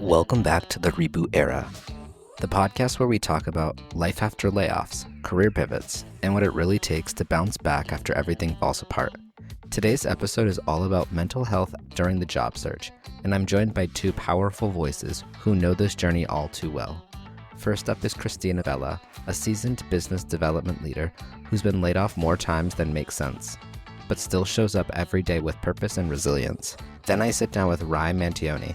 Welcome back to the Reboot Era, the podcast where we talk about life after layoffs, career pivots, and what it really takes to bounce back after everything falls apart. Today's episode is all about mental health during the job search, and I'm joined by two powerful voices who know this journey all too well. First up is Vela, a seasoned business development leader who's been laid off more times than makes sense, but still shows up every day with purpose and resilience. Then I sit down with Ry Mantione,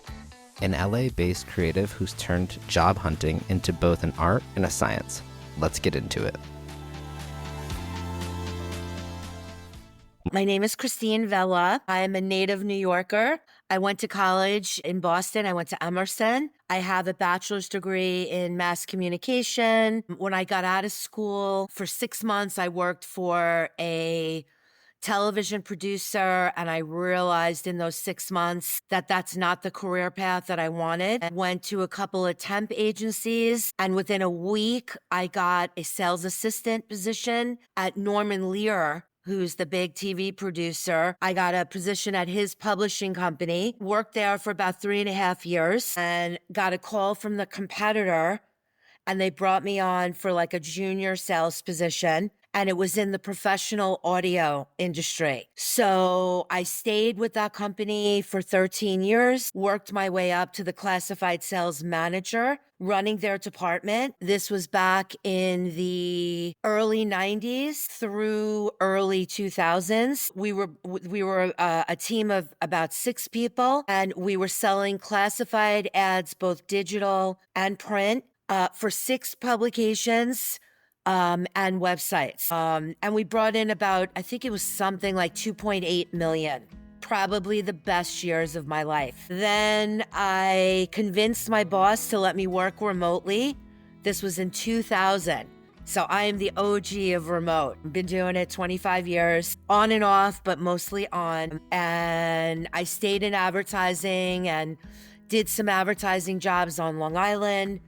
an LA-based creative who's turned job hunting into both an art and a science. Let's get into it. My name is Vela. I am a native New Yorker. I went to college in Boston. I went to Emerson. I have a bachelor's degree in mass communication. When I got out of school, for 6 months, I worked for a television producer, and I realized in those 6 months that that's not the career path that I wanted. I went to a couple of temp agencies, and within a week, I got a sales assistant position at Norman Lear, who's the big TV producer. I got a position at his publishing company, worked there for about 3.5 years, and got a call from the competitor, and they brought me on for like a junior sales position. And it was in the professional audio industry. So I stayed with that company for 13 years, worked my way up to the classified sales manager, running their department. This was back in the early 90s through early 2000s. We were a team of about 6 people, and we were selling classified ads, both digital and print, for 6 publications and websites. And we brought in about, I think it was something like 2.8 million. Probably the best years of my life. Then I convinced my boss to let me work remotely. This was in 2000. So I am the OG of remote. I've been doing it 25 years, on and off, but mostly on. And I stayed in advertising and did some advertising jobs on Long Island.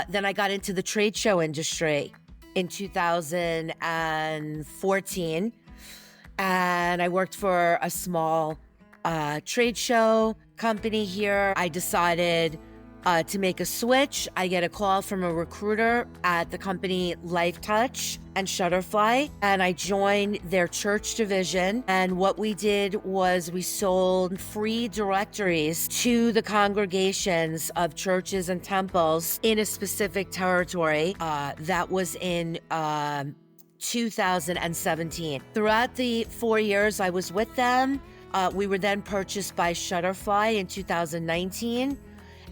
Then I got into the trade show industry in 2014, and I worked for a small trade show company here. I decided to make a switch. I get a call from a recruiter at the company Lifetouch and Shutterfly, and I joined their church division. And what we did was we sold free directories to the congregations of churches and temples in a specific territory. That was in 2017. Throughout the 4 years I was with them, we were then purchased by Shutterfly in 2019.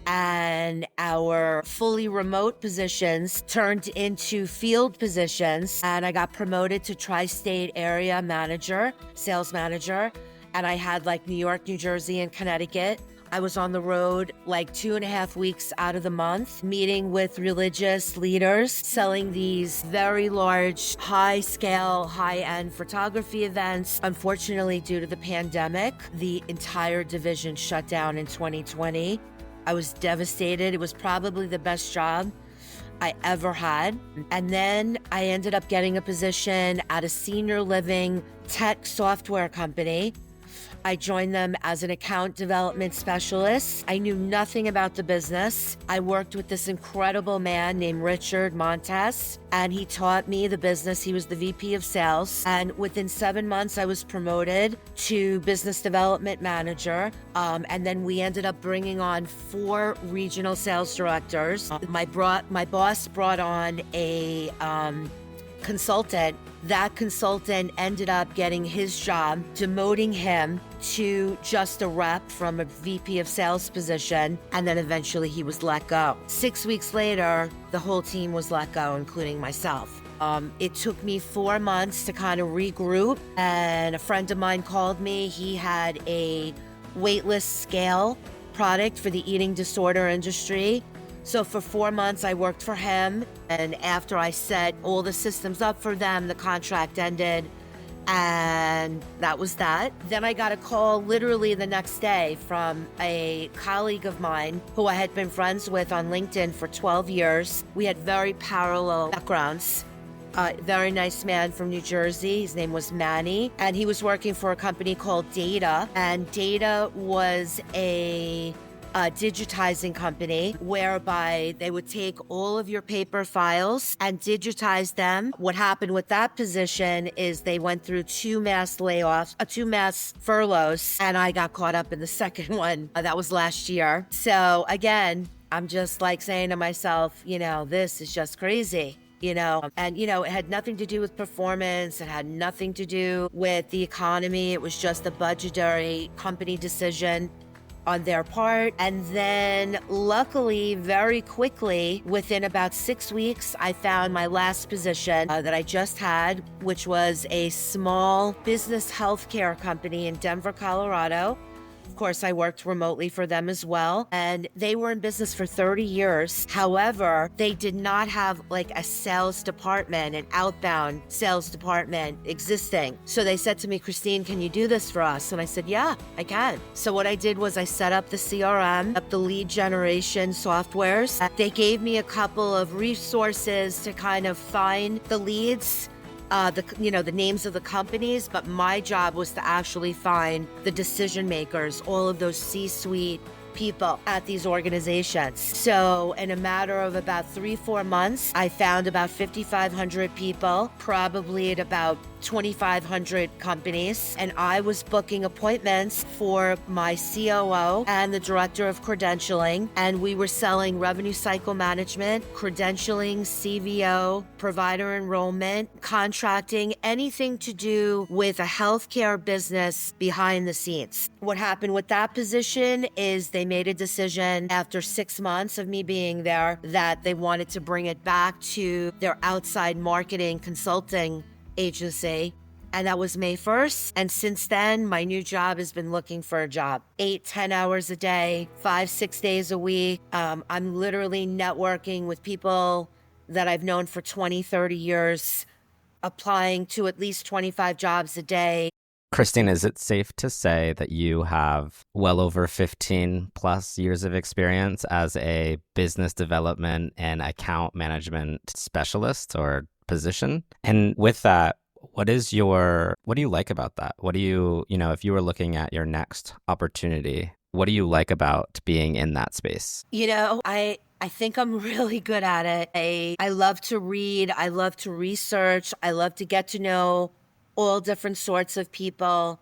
And our fully remote positions turned into field positions. And I got promoted to tri-state area manager, sales manager. And I had like New York, New Jersey, and Connecticut. I was on the road like 2.5 weeks out of the month, meeting with religious leaders, selling these very large, high-scale, high-end photography events. Unfortunately, due to the pandemic, the entire division shut down in 2020. I was devastated. It was probably the best job I ever had. And then I ended up getting a position at a senior living tech software company. I joined them as an account development specialist. I knew nothing about the business. I worked with this incredible man named Richard Montes, and he taught me the business. He was the VP of sales. And within 7 months, I was promoted to business development manager. And then we ended up bringing on 4 regional sales directors. My boss brought on a consultant. That consultant ended up getting his job, demoting him to just a rep from a VP of sales position, and then eventually he was let go. 6 weeks later, the whole team was let go, including myself. It took me 4 months to kind of regroup, and a friend of mine called me. He had a waitlist scale product for the eating disorder industry. So for 4 months, I worked for him. And after I set all the systems up for them, the contract ended. And that was that. Then I got a call literally the next day from a colleague of mine who I had been friends with on LinkedIn for 12 years. We had very parallel backgrounds. Very nice man from New Jersey. His name was Manny. And he was working for a company called Data. And Data was a digitizing company whereby they would take all of your paper files and digitize them. What happened with that position is they went through two mass furloughs, and I got caught up in the second one. That was last year. So again, I'm just like saying to myself, this is just crazy. And it had nothing to do with performance. It had nothing to do with the economy. It was just a budgetary company decision on their part. And then luckily, very quickly, within about 6 weeks, I found my last position that I just had, which was a small business healthcare company in Denver, Colorado. Of course, I worked remotely for them as well, and they were in business for 30 years. However, they did not have like a sales department, an outbound sales department existing. So they said to me, Christine, can you do this for us? And I said, yeah, I can. So what I did was I set up the CRM, up the lead generation softwares. They gave me a couple of resources to kind of find the leads, the names of the companies, but my job was to actually find the decision makers, all of those C-suite people at these organizations. So in a matter of about 3-4 months, I found about 5,500 people, probably at about 2,500 companies, and I was booking appointments for my COO and the director of credentialing, and we were selling revenue cycle management, credentialing, CVO, provider enrollment, contracting, anything to do with a healthcare business behind the scenes. What happened with that position is they made a decision after 6 months of me being there that they wanted to bring it back to their outside marketing consulting agency, and that was May 1st. And since then, my new job has been looking for a job. 8-10 hours a day, 5-6 days a week. I'm literally networking with people that I've known for 20-30 years, applying to at least 25 jobs a day. Christine, is it safe to say that you have well over 15 plus years of experience as a business development and account management specialist or position? And with that, what do you like about that? What do you, if you were looking at your next opportunity, what do you like about being in that space? I think I'm really good at it. I love to read. I love to research. I love to get to know all different sorts of people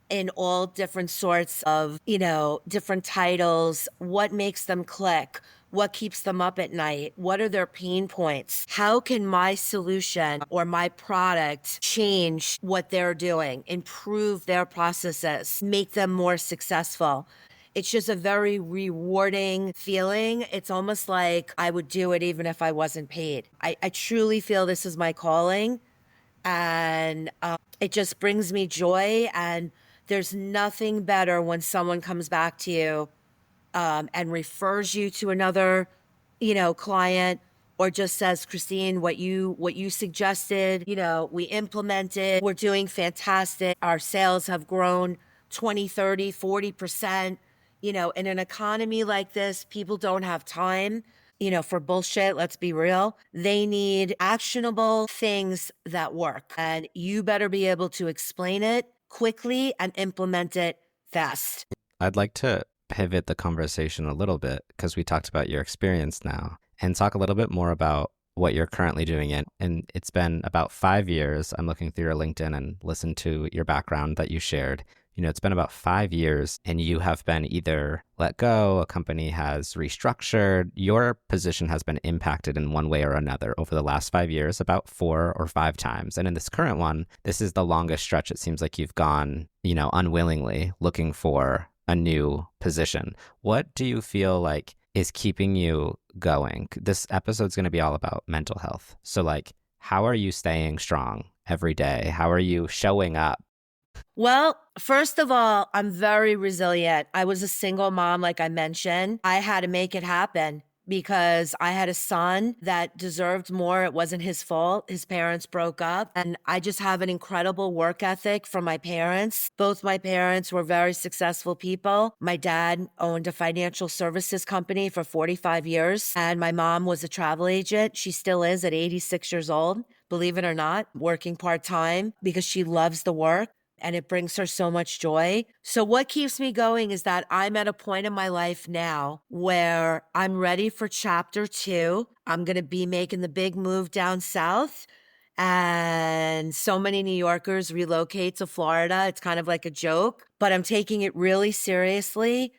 in all different sorts of, different titles. What makes them click? What keeps them up at night? What are their pain points? How can my solution or my product change what they're doing, improve their processes, make them more successful? It's just a very rewarding feeling. It's almost like I would do it even if I wasn't paid. I truly feel this is my calling, and it just brings me joy. And there's nothing better when someone comes back to you and refers you to another, client, or just says, Christine, what you suggested, we implemented, we're doing fantastic. Our sales have grown 20, 30, 40%. In an economy like this, people don't have time, for bullshit. Let's be real. They need actionable things that work, and you better be able to explain it quickly and implement it fast. I'd like to pivot the conversation a little bit, because we talked about your experience now, and talk a little bit more about what you're currently doing. And it's been about 5 years. I'm looking through your LinkedIn and listened to your background that you shared. It's been about 5 years, and you have been either let go, a company has restructured, your position has been impacted in one way or another over the last 5 years, about 4 or 5 times. And in this current one, this is the longest stretch it seems like you've gone, unwillingly looking for a new position. What do you feel like is keeping you going? This episode's going to be all about mental health. So how are you staying strong every day? How are you showing up? Well, first of all, I'm very resilient. I was a single mom, like I mentioned. I had to make it happen because I had a son that deserved more. It wasn't his fault. His parents broke up, and I just have an incredible work ethic from my parents. Both my parents were very successful people. My dad owned a financial services company for 45 years, and my mom was a travel agent. She still is at 86 years old, believe it or not, working part-time because she loves the work. and it brings her so much joy. So what keeps me going is that I'm at a point in my life now where I'm ready for chapter 2. I'm going to be making the big move down south. And so many New Yorkers relocate to Florida. It's kind of like a joke, but I'm taking it really seriously.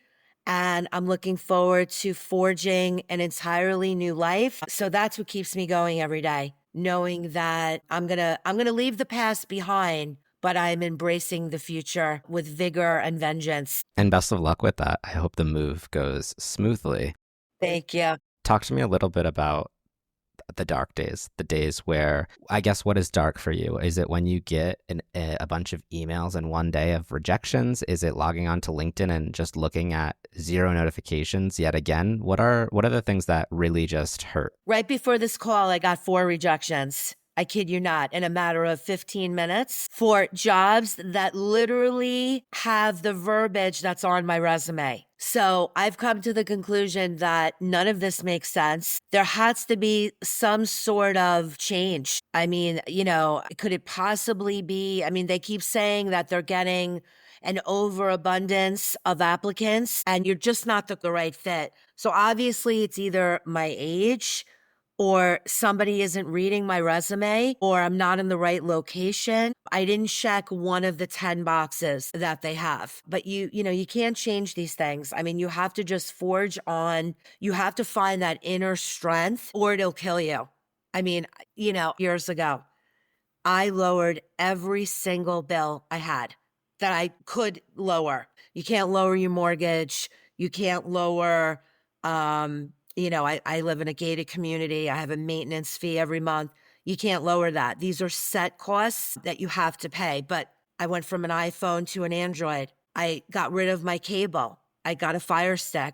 And I'm looking forward to forging an entirely new life. So that's what keeps me going every day, knowing that I'm gonna leave the past behind, but I'm embracing the future with vigor and vengeance. And best of luck with that. I hope the move goes smoothly. Thank you. Talk to me a little bit about the dark days, the days where, I guess, what is dark for you? Is it when you get a bunch of emails in one day of rejections? Is it logging onto LinkedIn and just looking at 0 notifications yet again? What are the things that really just hurt? Right before this call, I got 4 rejections. I kid you not, in a matter of 15 minutes for jobs that literally have the verbiage that's on my resume. So I've come to the conclusion that none of this makes sense. There has to be some sort of change. I mean, could it possibly be? I mean, they keep saying that they're getting an overabundance of applicants and you're just not the right fit. So obviously it's either my age, or somebody isn't reading my resume, or I'm not in the right location. I didn't check one of the 10 boxes that they have. But you can't change these things. I mean, you have to just forge on. You have to find that inner strength or it'll kill you. I mean, years ago, I lowered every single bill I had that I could lower. You can't lower your mortgage. You can't lower, I live in a gated community. I have a maintenance fee every month. You can't lower that. These are set costs that you have to pay. But I went from an iPhone to an Android. I got rid of my cable. I got a Fire Stick.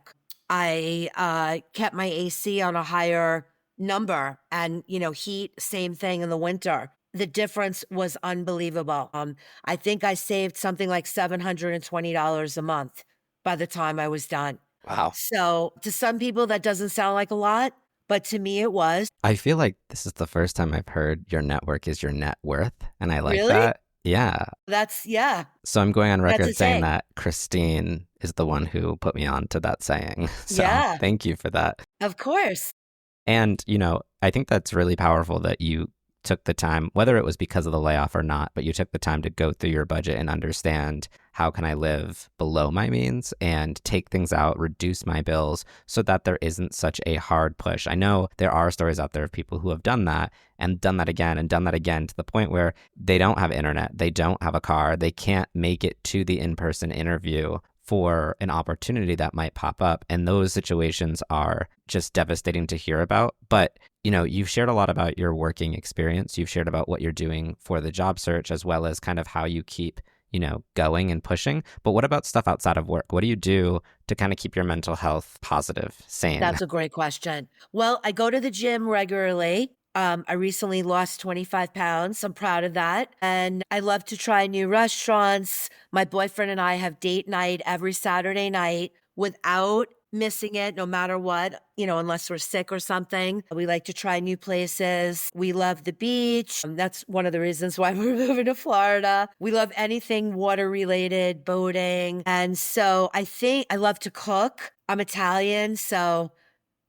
I kept my AC on a higher number and, heat, same thing in the winter. The difference was unbelievable. I think I saved something like $720 a month by the time I was done. Wow. So to some people, that doesn't sound like a lot, but to me, it was. I feel like this is the first time I've heard your network is your net worth. And I like Really? that. Yeah. Yeah. So I'm going on That's record a saying saying. that Christine is the one who put me on to that saying. So Yeah. thank you for that. Of course. And, I think that's really powerful that you took the time, whether it was because of the layoff or not, but you took the time to go through your budget and understand how can I live below my means and take things out, reduce my bills so that there isn't such a hard push. I know there are stories out there of people who have done that and done that again and done that again to the point where they don't have internet, they don't have a car, they can't make it to the in-person interview for an opportunity that might pop up. And those situations are just devastating to hear about. But, you've shared a lot about your working experience. You've shared about what you're doing for the job search, as well as kind of how you keep, going and pushing. But what about stuff outside of work? What do you do to kind of keep your mental health positive, sane? That's a great question. Well, I go to the gym regularly. I recently lost 25 pounds. I'm proud of that. And I love to try new restaurants. My boyfriend and I have date night every Saturday night without missing it, no matter what, unless we're sick or something. We like to try new places. We love the beach. That's one of the reasons why we're moving to Florida. We love anything water related, boating. And so I think I love to cook. I'm Italian, so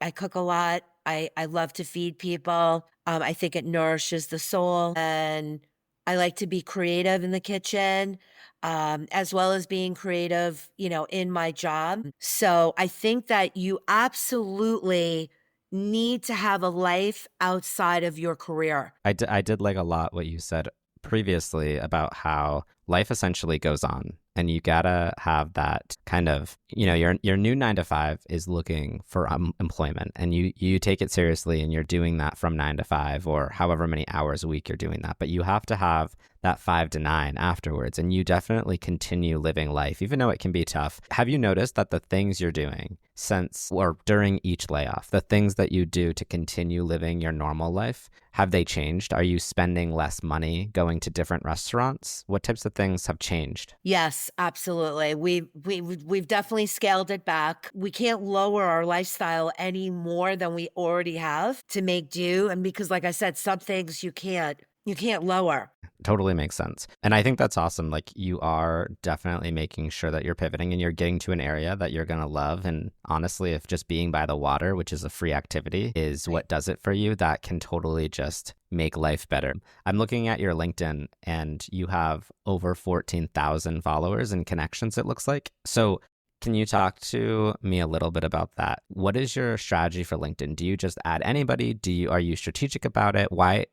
I cook a lot. I love to feed people. I think it nourishes the soul. And I like to be creative in the kitchen, as well as being creative, in my job. So I think that you absolutely need to have a life outside of your career. I did like a lot what you said previously about how life essentially goes on and you gotta have that kind of, your new 9 to 5 is looking for employment and you take it seriously and you're doing that from 9 to 5 or however many hours a week you're doing that. But you have to have that 5 to 9 afterwards. And you definitely continue living life, even though it can be tough. Have you noticed that the things you're doing since or during each layoff, the things that you do to continue living your normal life, have they changed? Are you spending less money going to different restaurants? What types of things have changed? Yes, absolutely. We've definitely scaled it back. We can't lower our lifestyle any more than we already have to make do. And because, like I said, some things you can't. You can't lower. Totally makes sense. And I think that's awesome. Like, you are definitely making sure that you're pivoting and you're getting to an area that you're going to love. And honestly, if just being by the water, which is a free activity, is what does it for you, that can totally just make life better. I'm looking at your LinkedIn and you have over 14,000 followers and connections, it looks like. So can you talk to me a little bit about that? What is your strategy for LinkedIn? Do you just add anybody? Are you strategic about it? Why?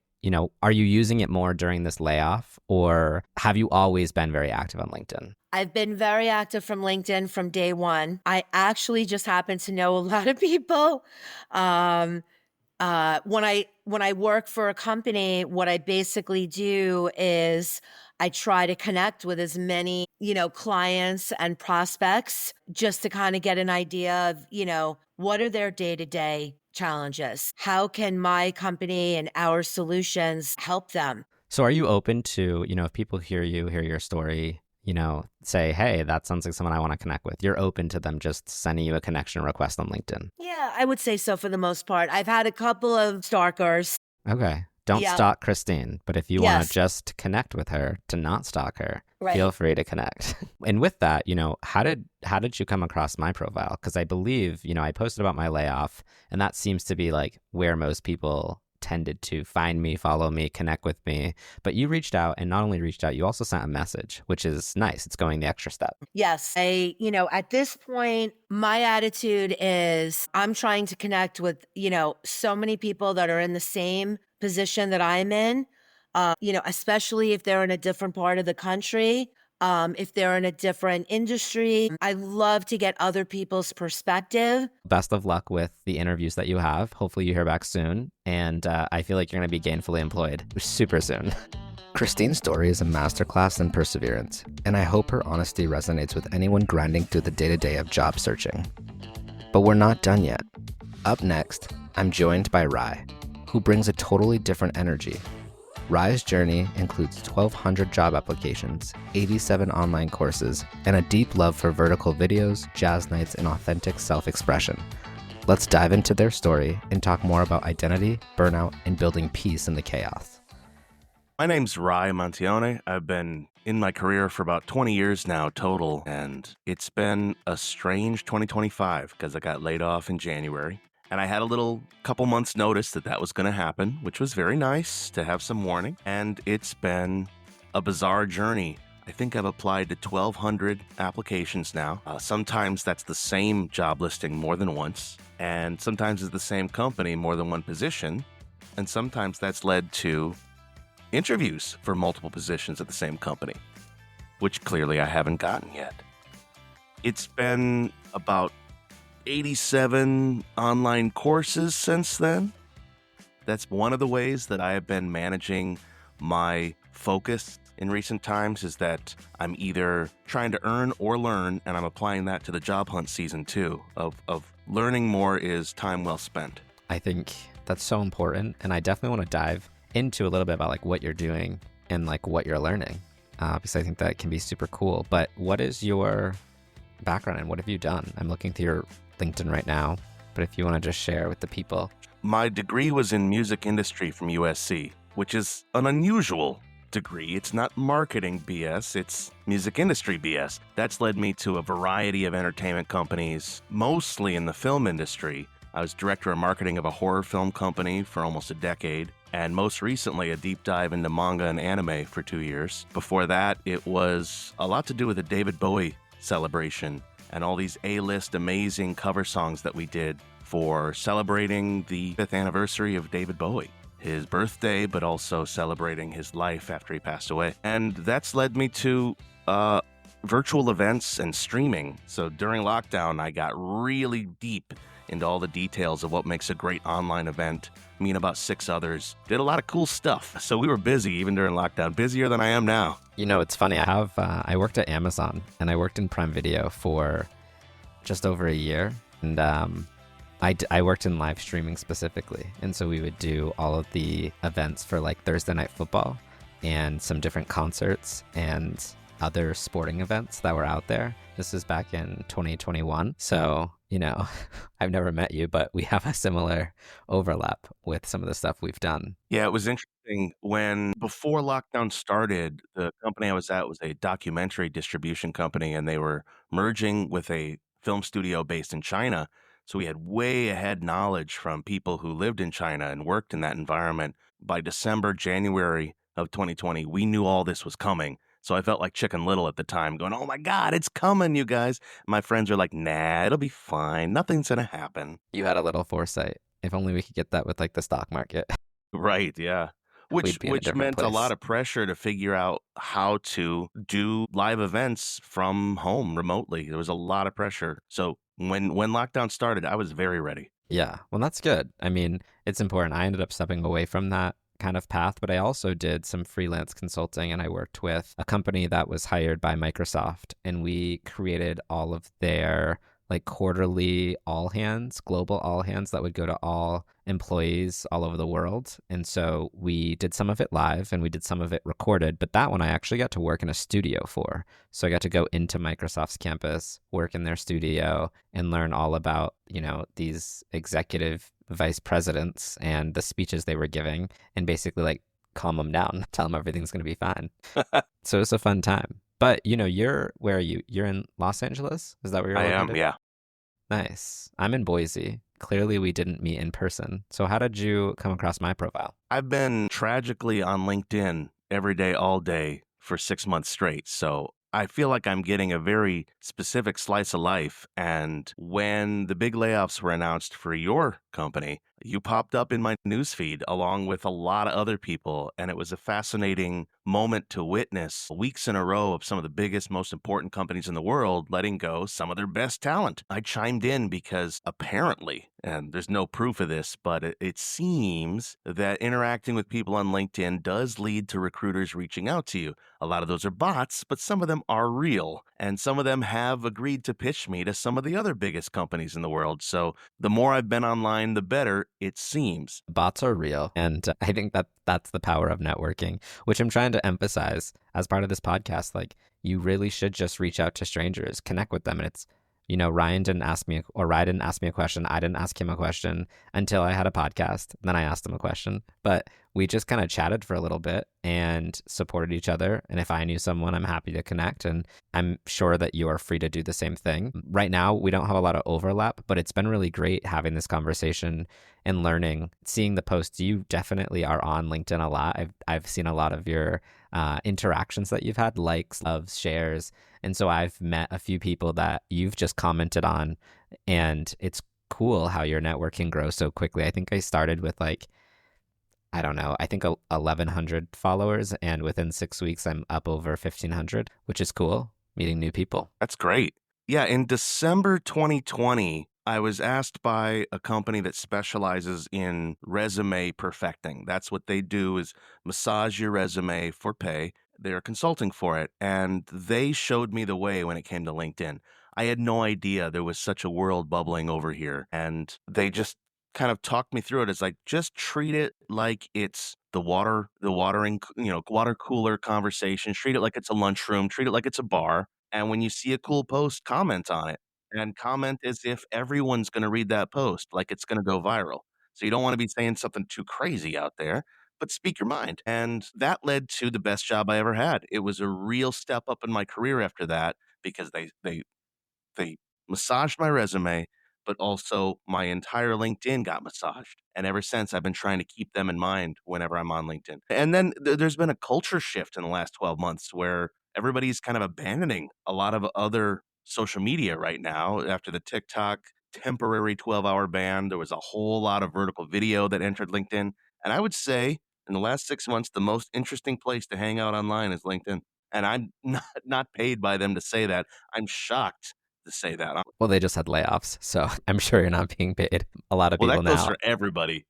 Are you using it more during this layoff, or have you always been very active on LinkedIn? I've been very active from LinkedIn from day one. I actually just happen to know a lot of people. When I work for a company, what I basically do is I try to connect with as many, clients and prospects just to kind of get an idea of, what are their day-to-day challenges? How can my company and our solutions help them? So are you open to, if people hear your story, say, hey, that sounds like someone I want to connect with. You're open to them just sending you a connection request on LinkedIn? Yeah, I would say so for the most part. I've had a couple of stalkers. Okay. Don't stalk Christine, but if you want to just connect with her, to not stalk her, feel free to connect. And with that, how did you come across my profile? Because I believe, I posted about my layoff, and that seems to be like where most people tended to find me, follow me, connect with me. But you reached out, and not only reached out, you also sent a message, which is nice. It's going the extra step. Yes. At this point, my attitude is I'm trying to connect with, so many people that are in the same position that I'm in, especially if they're in a different part of the country. If they're in a different industry, I love to get other people's perspective. Best of luck with the interviews that you have. Hopefully you hear back soon. And I feel like you're going to be gainfully employed super soon. Christine's story is a masterclass in perseverance, and I hope her honesty resonates with anyone grinding through the day-to-day of job searching. But we're not done yet. Up next, I'm joined by Ry, who brings a totally different energy. Ry's journey includes 1,200 job applications, 87 online courses, and a deep love for vertical videos, jazz nights, and authentic self-expression. Let's dive into their story and talk more about identity, burnout, and building peace in the chaos. My name's Ry Mantione. I've been in my career for about 20 years now total, and it's been a strange 2025 because I got laid off in January. And I had a little couple months notice that was going to happen, which was very nice to have some warning. And it's been a bizarre journey. I think I've applied to 1,200 applications now. Sometimes that's the same job listing more than once. And sometimes it's the same company, more than one position. And sometimes that's led to interviews for multiple positions at the same company, which clearly I haven't gotten yet. It's been about 87 online courses since then. That's one of the ways that I have been managing my focus in recent times, is that I'm either trying to earn or learn, and I'm applying that to the job hunt season too, of learning more is time well spent. I think that's so important, and I definitely want to dive into a little bit about like what you're doing and like what you're learning, because I think that can be super cool. But what is your background and what have you done? I'm looking through your LinkedIn right now, but if you want to just share with the people. My degree was in music industry from USC, which is an unusual degree. It's not marketing BS, it's music industry BS. That's led me to a variety of entertainment companies, mostly in the film industry. I was director of marketing of a horror film company for almost a decade, and most recently a deep dive into manga and anime for 2 years. Before that, it was a lot to do with the David Bowie celebration and all these A-list amazing cover songs that we did for celebrating the 5th anniversary of David Bowie, his birthday, but also celebrating his life after he passed away. And that's led me to virtual events and streaming. So during lockdown, I got really deep into all the details of what makes a great online event. Me and about 6 others did a lot of cool stuff. So we were busy even during lockdown, busier than I am now. It's funny. I worked at Amazon and I worked in Prime Video for just over a year. And I worked in live streaming specifically. And so we would do all of the events for like Thursday Night Football and some different concerts and other sporting events that were out there. This is back in 2021. So, I've never met you, but we have a similar overlap with some of the stuff we've done. Yeah, it was interesting when before lockdown started, the company I was at was a documentary distribution company, and they were merging with a film studio based in China. So we had way ahead knowledge from people who lived in China and worked in that environment. By December, January of 2020, we knew all this was coming. So I felt like Chicken Little at the time, going, "Oh my God, it's coming, you guys." My friends are like, "Nah, it'll be fine. Nothing's gonna happen." You had a little foresight. If only we could get that with like the stock market, Right, yeah. Which we'd be in a which different meant a lot place. of pressure to figure out how to do live events from home remotely. There was a lot of pressure. So when lockdown started, I was very ready. Yeah, well, that's good. I mean, it's important. I ended up stepping away from that kind of path, but I also did some freelance consulting and I worked with a company that was hired by Microsoft and we created all of their like quarterly all hands, global all hands that would go to all employees all over the world. And so we did some of it live and we did some of it recorded, but that one I actually got to work in a studio for. So I got to go into Microsoft's campus, work in their studio, and learn all about, these executive vice presidents and the speeches they were giving and basically like calm them down, tell them everything's going to be fine. So it's a fun time. But, where are you? You're in Los Angeles? Is that where you're I am, located? yeah. Nice. I'm in Boise. Clearly, we didn't meet in person. So how did you come across my profile? I've been tragically on LinkedIn every day, all day for 6 months straight. So I feel like I'm getting a very specific slice of life. And when the big layoffs were announced for your company, you popped up in my newsfeed along with a lot of other people. And it was a fascinating moment to witness weeks in a row of some of the biggest, most important companies in the world letting go some of their best talent. I chimed in because apparently, and there's no proof of this, but it seems that interacting with people on LinkedIn does lead to recruiters reaching out to you. A lot of those are bots, but some of them are real. And some of them have agreed to pitch me to some of the other biggest companies in the world. So the more I've been online, the better it seems. Bots are real. And I think that that's the power of networking, which I'm trying to emphasize as part of this podcast. Like, you really should just reach out to strangers, connect with them. And it's, Ryan didn't ask me, or Ryan didn't ask me a question. I didn't ask him a question until I had a podcast. Then I asked him a question. But we just kind of chatted for a little bit and supported each other. And if I knew someone, I'm happy to connect. And I'm sure that you are free to do the same thing. Right now, we don't have a lot of overlap, but it's been really great having this conversation and learning, seeing the posts. You definitely are on LinkedIn a lot. I've seen a lot of your interactions that you've had, likes, loves, shares. And so I've met a few people that you've just commented on, and it's cool how your network can grow so quickly. I think I started with I don't know, I think 1,100 followers, and within 6 weeks, I'm up over 1,500, which is cool, meeting new people. That's great. Yeah, in December 2020, I was asked by a company that specializes in resume perfecting. That's what they do, is massage your resume for pay. They're consulting for it, and they showed me the way when it came to LinkedIn. I had no idea there was such a world bubbling over here, and they just kind of talked me through it. It's like, just treat it like it's water cooler conversation. Treat it like it's a lunchroom. Treat it like it's a bar. And when you see a cool post, comment on it, and comment as if everyone's going to read that post, like it's going to go viral. So you don't want to be saying something too crazy out there, but speak your mind. And that led to the best job I ever had. It was a real step up in my career after that, because they massaged my resume, but also my entire LinkedIn got massaged. And ever since, I've been trying to keep them in mind whenever I'm on LinkedIn. And then there's been a culture shift in the last 12 months where everybody's kind of abandoning a lot of other social media right now. After the TikTok temporary 12-hour ban, there was a whole lot of vertical video that entered LinkedIn. And I would say in the last 6 months, the most interesting place to hang out online is LinkedIn. And I'm not paid by them to say that. I'm shocked to say that. Well, they just had layoffs, so I'm sure you're not being paid. A lot of Well, people that goes now. for everybody.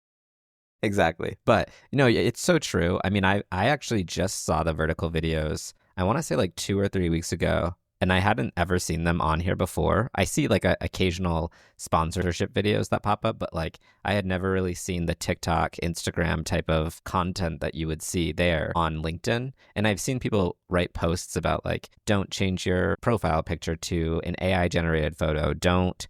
Exactly. But, it's so true. I mean, I actually just saw the vertical videos, I want to say like 2 or 3 weeks ago. and I hadn't ever seen them on here before. I see like occasional sponsorship videos that pop up, but like I had never really seen the TikTok, Instagram type of content that you would see there on LinkedIn. And I've seen people write posts about like, don't change your profile picture to an AI generated photo. Don't,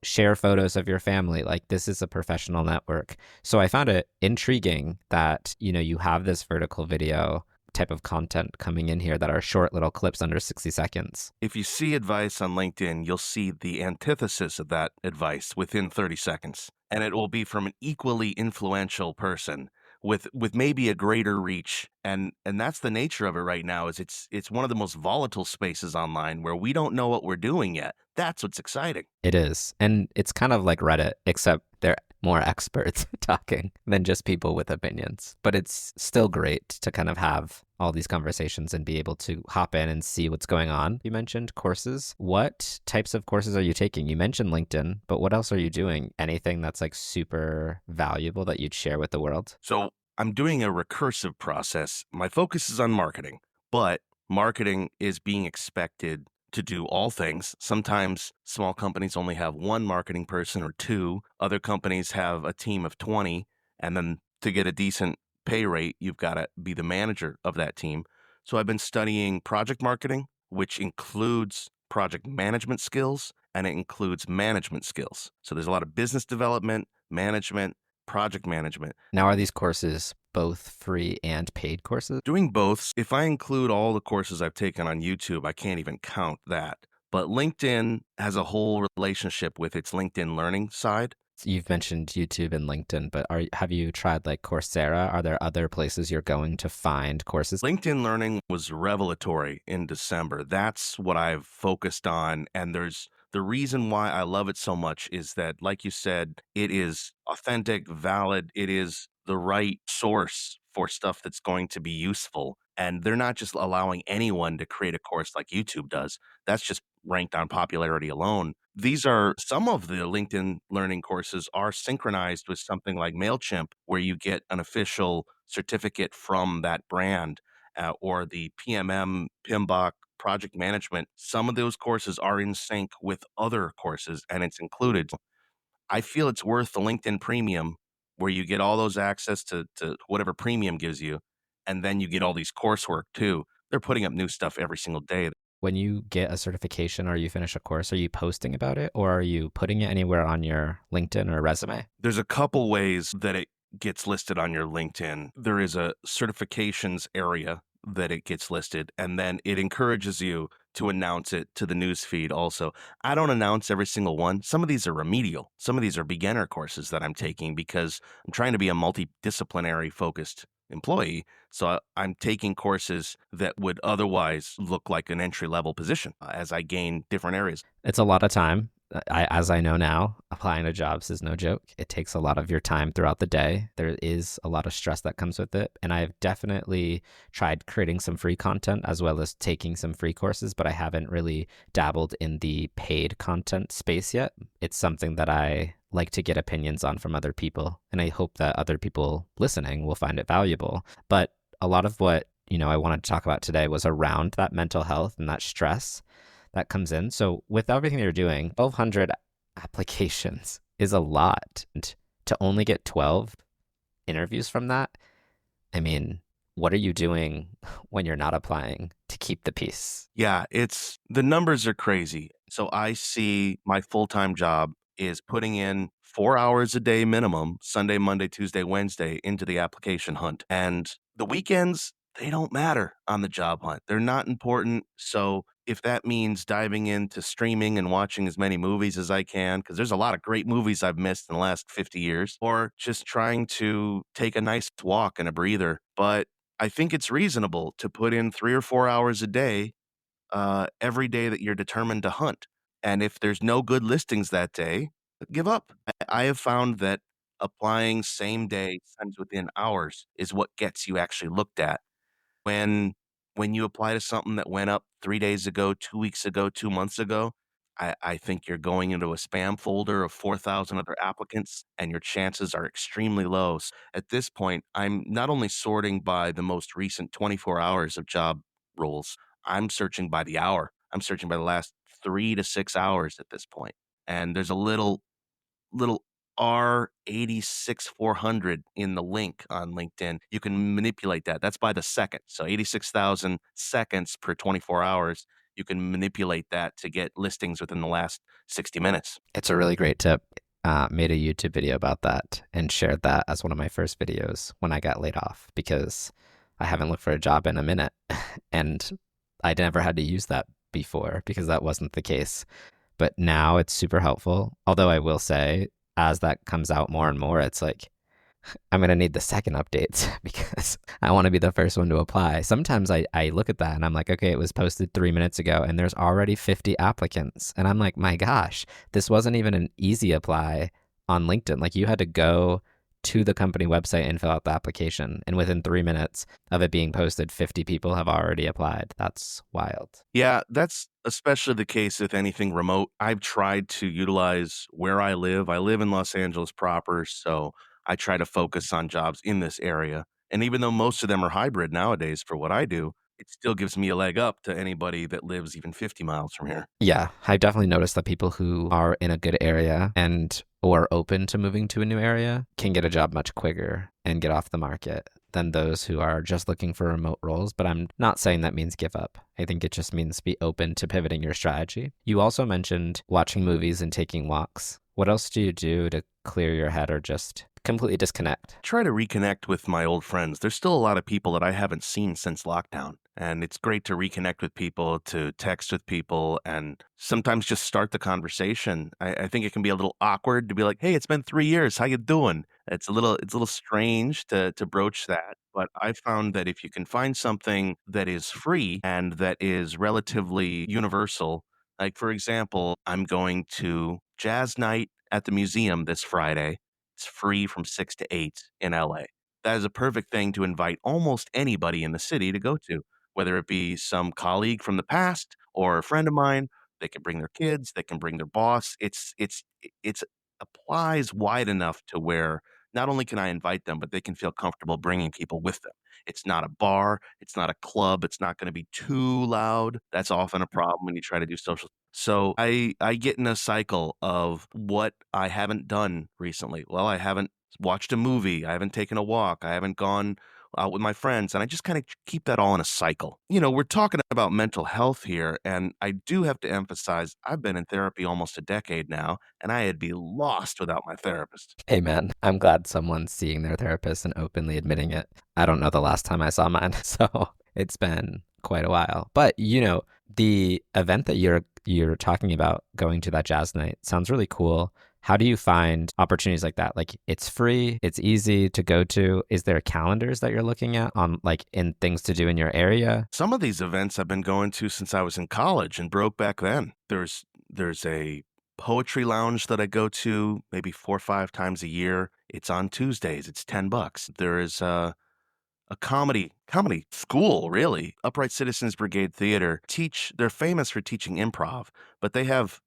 share photos of your family. Like, this is a professional network. So I found it intriguing that, you have this vertical video type of content coming in here that are short little clips under 60 seconds. If you see advice on LinkedIn, you'll see the antithesis of that advice within 30 seconds. And it will be from an equally influential person with maybe a greater reach. And that's the nature of it right now, is it's one of the most volatile spaces online where we don't know what we're doing yet. That's what's exciting. It is. And it's kind of like Reddit, except they're more experts talking than just people with opinions. But it's still great to kind of have all these conversations and be able to hop in and see what's going on. You mentioned courses. What types of courses are you taking? You mentioned LinkedIn, but what else are you doing? Anything that's like super valuable that you'd share with the world? So I'm doing a recursive process. My focus is on marketing, but marketing is being expected to do all things. Sometimes small companies only have one marketing person or two. Other companies have a team of 20. And then to get a decent pay rate, you've got to be the manager of that team. So I've been studying project marketing, which includes project management skills, and it includes management skills. So there's a lot of business development, management, project management. Now, are these courses both free and paid courses? Doing both. If I include all the courses I've taken on YouTube, I can't even count that. But LinkedIn has a whole relationship with its LinkedIn Learning side. You've mentioned YouTube and LinkedIn, but have you tried like Coursera? Are there other places you're going to find courses? LinkedIn Learning was revelatory in December. That's what I've focused on. And the reason why I love it so much is that, like you said, it is authentic, valid. It is the right source for stuff that's going to be useful. And they're not just allowing anyone to create a course like YouTube does. That's just ranked on popularity alone. These are some of the LinkedIn Learning courses are synchronized with something like MailChimp, where you get an official certificate from that brand, or the PMBOK project management. Some of those courses are in sync with other courses, and it's included. I feel it's worth the LinkedIn Premium, where you get all those access to whatever premium gives you, and then you get all these coursework too. They're putting up new stuff every single day. When you get a certification or you finish a course, are you posting about it, or are you putting it anywhere on your LinkedIn or resume? There's a couple ways that it gets listed on your LinkedIn. There is a certifications area that it gets listed, and then it encourages you to announce it to the news feed also. I don't announce every single one. Some of these are remedial. Some of these are beginner courses that I'm taking because I'm trying to be a multidisciplinary focused employee. So I'm taking courses that would otherwise look like an entry-level position as I gain different areas. It's a lot of time. As I know now, applying to jobs is no joke. It takes a lot of your time throughout the day. There is a lot of stress that comes with it. And I've definitely tried creating some free content as well as taking some free courses, but I haven't really dabbled in the paid content space yet. It's something that I like to get opinions on from other people. And I hope that other people listening will find it valuable. But a lot of what, I wanted to talk about today was around that mental health and that stress that comes in. So with everything you're doing, 1,200 applications is a lot. And to only get 12 interviews from that, I mean, what are you doing when you're not applying to keep the peace? Yeah, the numbers are crazy. So I see my full-time job is putting in 4 hours a day minimum, Sunday, Monday, Tuesday, Wednesday, into the application hunt. And the weekends, they don't matter on the job hunt. They're not important. So if that means diving into streaming and watching as many movies as I can, because there's a lot of great movies I've missed in the last 50 years, or just trying to take a nice walk and a breather. But I think it's reasonable to put in 3 or 4 hours a day, every day that you're determined to hunt. And if there's no good listings that day, give up. I have found that applying same day, sometimes within hours, is what gets you actually looked at. When you apply to something that went up 3 days ago, 2 weeks ago, 2 months ago, I think you're going into a spam folder of 4,000 other applicants, and your chances are extremely low. At this point, I'm not only sorting by the most recent 24 hours of job roles, I'm searching by the hour. I'm searching by the last 3 to 6 hours at this point. And there's a little R86,400 in the link on LinkedIn. You can manipulate that. That's by the second. So 86,000 seconds per 24 hours. You can manipulate that to get listings within the last 60 minutes. It's a really great tip. Made a YouTube video about that and shared that as one of my first videos when I got laid off because I haven't looked for a job in a minute. And I never had to use that before because that wasn't the case. But now it's super helpful. Although I will say, as that comes out more and more, it's like, I'm going to need the second updates because I want to be the first one to apply. Sometimes I look at that and I'm like, okay, it was posted 3 minutes ago and there's already 50 applicants. And I'm like, my gosh, this wasn't even an easy apply on LinkedIn. Like you had to go to the company website and fill out the application. And within 3 minutes of it being posted, 50 people have already applied. That's wild. Yeah, that's especially the case with anything remote. I've tried to utilize where I live. I live in Los Angeles proper, so I try to focus on jobs in this area. And even though most of them are hybrid nowadays for what I do, it still gives me a leg up to anybody that lives even 50 miles from here. Yeah, I definitely noticed that people who are in a good area and or open to moving to a new area can get a job much quicker and get off the market than those who are just looking for remote roles. But I'm not saying that means give up. I think it just means be open to pivoting your strategy. You also mentioned watching movies and taking walks. What else do you do to clear your head or just completely disconnect? Try to reconnect with my old friends. There's still a lot of people that I haven't seen since lockdown. And it's great to reconnect with people, to text with people, and sometimes just start the conversation. I think it can be a little awkward to be like, "Hey, it's been 3 years. How you doing?" It's a little strange to broach that. But I found that if you can find something that is free and that is relatively universal, like for example, I'm going to jazz night at the museum this Friday. It's free from 6 to 8 in LA. That is a perfect thing to invite almost anybody in the city to go to, whether it be some colleague from the past or a friend of mine. They can bring their kids, they can bring their boss. It's applies wide enough to where not only can I invite them, but they can feel comfortable bringing people with them. It's not a bar, it's not a club, it's not going to be too loud. That's often a problem when you try to do social. So I get in a cycle of what I haven't done recently. Well, I haven't watched a movie, I haven't taken a walk, I haven't gone out with my friends, and I just kind of keep that all in a cycle. We're talking about mental health here, and I do have to emphasize I've been in therapy almost a decade now, and I'd be lost without my therapist. Hey man, I'm glad someone's seeing their therapist and openly admitting it. I don't know the last time I saw mine, so it's been quite a while. But the event that you're talking about, going to that jazz night, sounds really cool. How do you find opportunities like that? Like it's free, it's easy to go to. Is there calendars that you're looking at on like in things to do in your area? Some of these events I've been going to since I was in college and broke back then. There's a poetry lounge that I go to maybe 4 or 5 times a year. It's on Tuesdays. It's $10. There is a comedy school, really. Upright Citizens Brigade Theater they're famous for teaching improv, but they have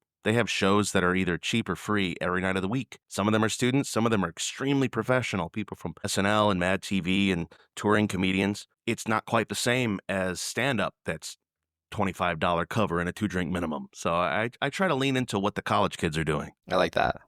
shows that are either cheap or free every night of the week. Some of them are students, some of them are extremely professional, people from SNL and Mad TV and touring comedians. It's not quite the same as stand-up that's $25 cover and a 2-drink minimum. So I try to lean into what the college kids are doing. I like that.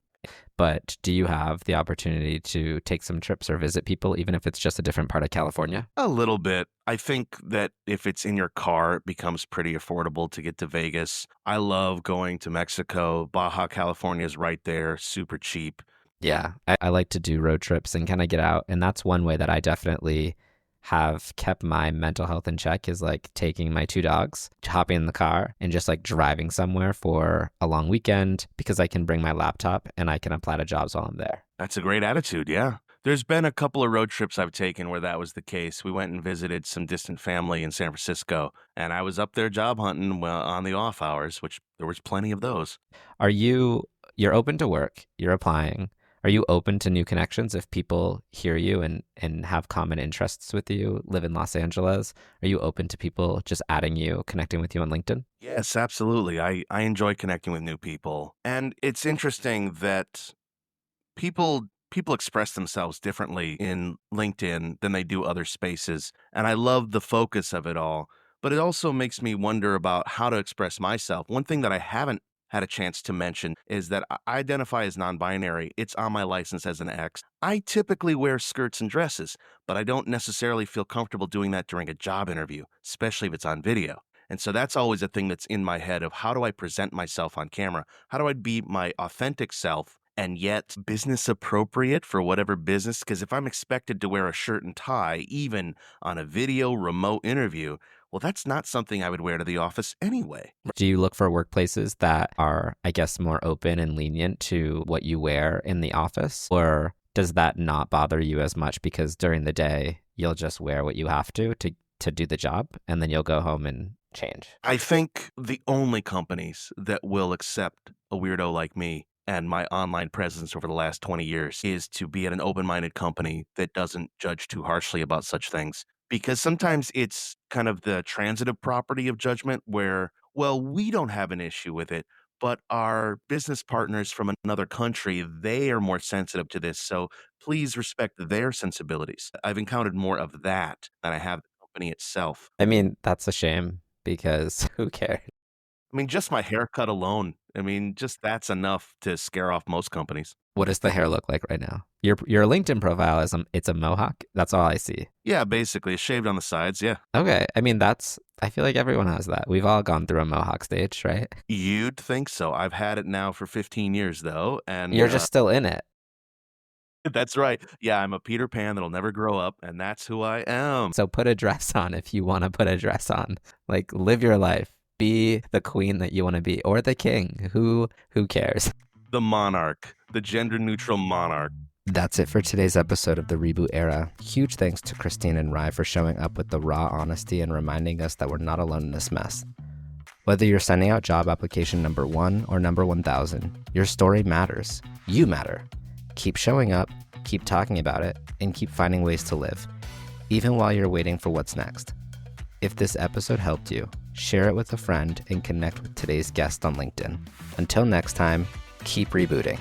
But do you have the opportunity to take some trips or visit people, even if it's just a different part of California? A little bit. I think that if it's in your car, it becomes pretty affordable to get to Vegas. I love going to Mexico. Baja California is right there, super cheap. Yeah, I like to do road trips and kind of get out. And that's one way that I definitely have kept my mental health in check is like taking my 2 dogs, hopping in the car and just like driving somewhere for a long weekend because I can bring my laptop and I can apply to jobs while I'm there. That's a great attitude, yeah. There's been a couple of road trips I've taken where that was the case. We went and visited some distant family in San Francisco, and I was up there job hunting on the off hours, which there was plenty of those. You're open to work, you're applying. Are you open to new connections if people hear you and have common interests with you, live in Los Angeles? Are you open to people just adding you, connecting with you on LinkedIn? Yes, absolutely. I enjoy connecting with new people. And it's interesting that people express themselves differently in LinkedIn than they do other spaces. And I love the focus of it all, but it also makes me wonder about how to express myself. One thing that I haven't had a chance to mention is that I identify as non-binary. It's on my license as an X. I typically wear skirts and dresses, but I don't necessarily feel comfortable doing that during a job interview, especially if it's on video. And so that's always a thing that's in my head of how do I present myself on camera? How do I be my authentic self and yet business appropriate for whatever business? Because if I'm expected to wear a shirt and tie, even on a video remote interview, well, that's not something I would wear to the office anyway. Do you look for workplaces that are, I guess, more open and lenient to what you wear in the office? Or does that not bother you as much because during the day, you'll just wear what you have to do the job, and then you'll go home and change? I think the only companies that will accept a weirdo like me and my online presence over the last 20 years is to be at an open-minded company that doesn't judge too harshly about such things. Because sometimes it's kind of the transitive property of judgment where, well, we don't have an issue with it, but our business partners from another country, they are more sensitive to this. So please respect their sensibilities. I've encountered more of that than I have the company itself. I mean, that's a shame because who cares? I mean, just my haircut alone. I mean, just that's enough to scare off most companies. What does the hair look like right now? Your LinkedIn profile is it's a mohawk. That's all I see. Yeah, basically shaved on the sides. Yeah. Okay. I mean, I feel like everyone has that. We've all gone through a mohawk stage, right? You'd think so. I've had it now for 15 years though. And You're just still in it. That's right. Yeah, I'm a Peter Pan that'll never grow up, and that's who I am. So put a dress on if you want to put a dress on. Like, live your life. Be the queen that you want to be, or the king. Who cares? The monarch, the gender-neutral monarch. That's it for today's episode of the Reboot Era. Huge thanks to Christine and Ry for showing up with the raw honesty and reminding us that we're not alone in this mess. Whether you're sending out job application number 1 or number 1,000, your story matters. You matter. Keep showing up, keep talking about it, and keep finding ways to live, even while you're waiting for what's next. If this episode helped you, share it with a friend and connect with today's guest on LinkedIn. Until next time, keep rebooting.